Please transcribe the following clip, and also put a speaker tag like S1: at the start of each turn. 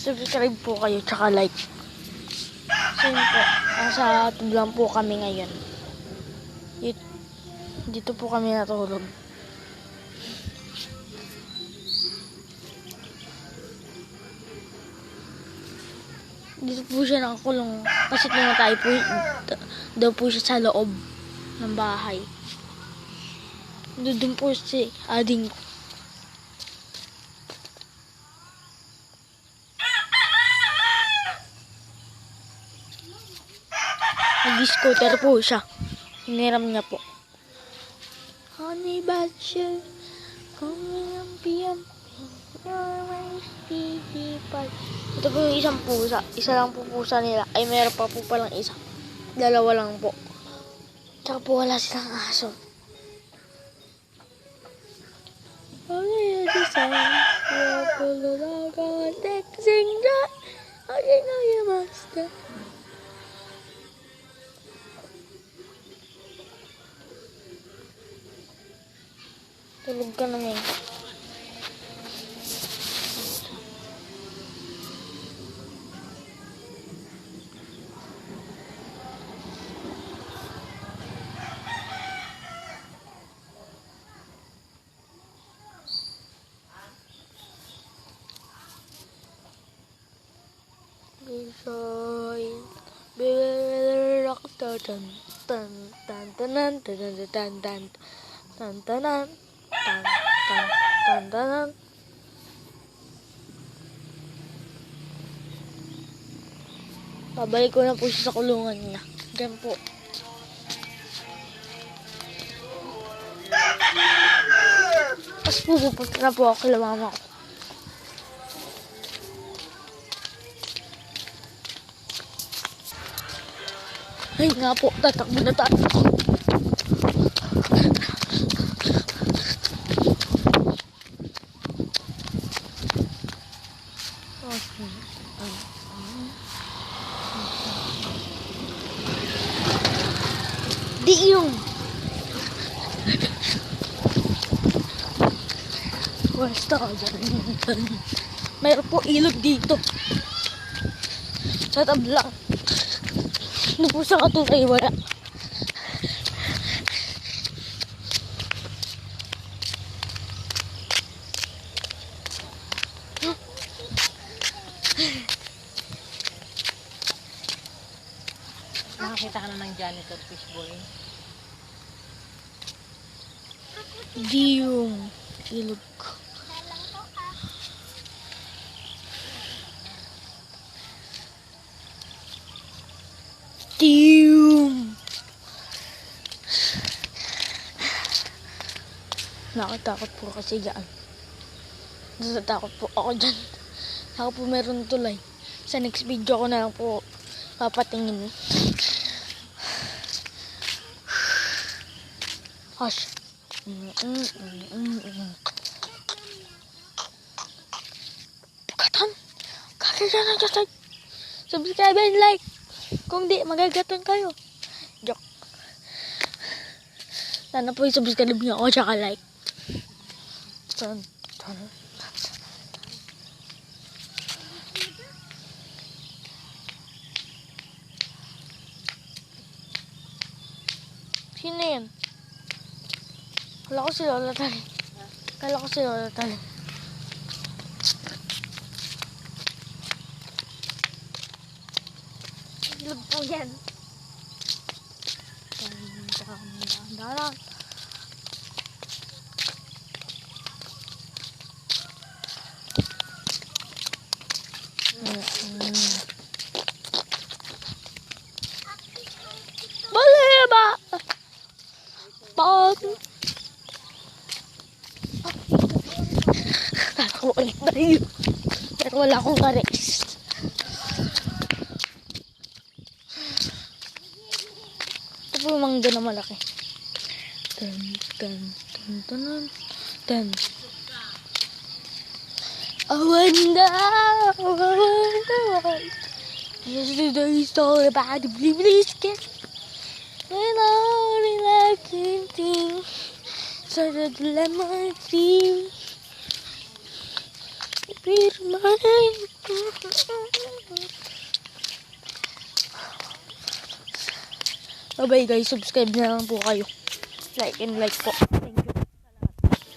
S1: Subscribe po kayo, tsaka like. So yun po, nasa tublang po kami ngayon. Dito po kami natulog. Dito po siya nakakulong kasi tumatay po daw po siya sa loob ng bahay. Doon po si ading ko. Nag-scooter po siya. Hiniram niya po. Honey Badger, coming up PM. Ito po yung isang pusa. Isa lang po pusa nila. Ay, meron pa po palang isa. Dalawa lang po. Tsaka po wala silang aso. Tulog ka naman. Babalik ko na po siya sa kulungan niya. Diyan po. Tapos pupunta na po ako kay mama ko. Ay nga po, tatakbo na tayo. Di yung basta ka dyan. Mayroon po ilog dito sa tablang. Ano po sa katunay wala.
S2: Nakakita ka na ng janitor fishboy.
S1: Di yung ilog. Damn! Nakatakot po kasi dyan. Natatakot po ako dyan. Ako po meron tulay. Sa next video ko na lang po papatingin. Hush. Katan! Kakaya na dyan. Subscribe and like. Kung di, magagaton kayo. Joke. Sana po i-subscribe niyo ako tsaka like. Sino yan? Kala ko si Lola Tali. Kala ko si Lola Tali. Ilog po yan. Daran. Boleh ba? Pot. Ako ulit na yun. Pero wala akong kares. Ito po yung mangga na malaki. Tan. I wonder. Yesterday I saw about the blue skin. And all relaxing thing. So that lemon tree. Be mine. Bye bye guys, subscribe na lang po kayo. Like and like po. Thank you.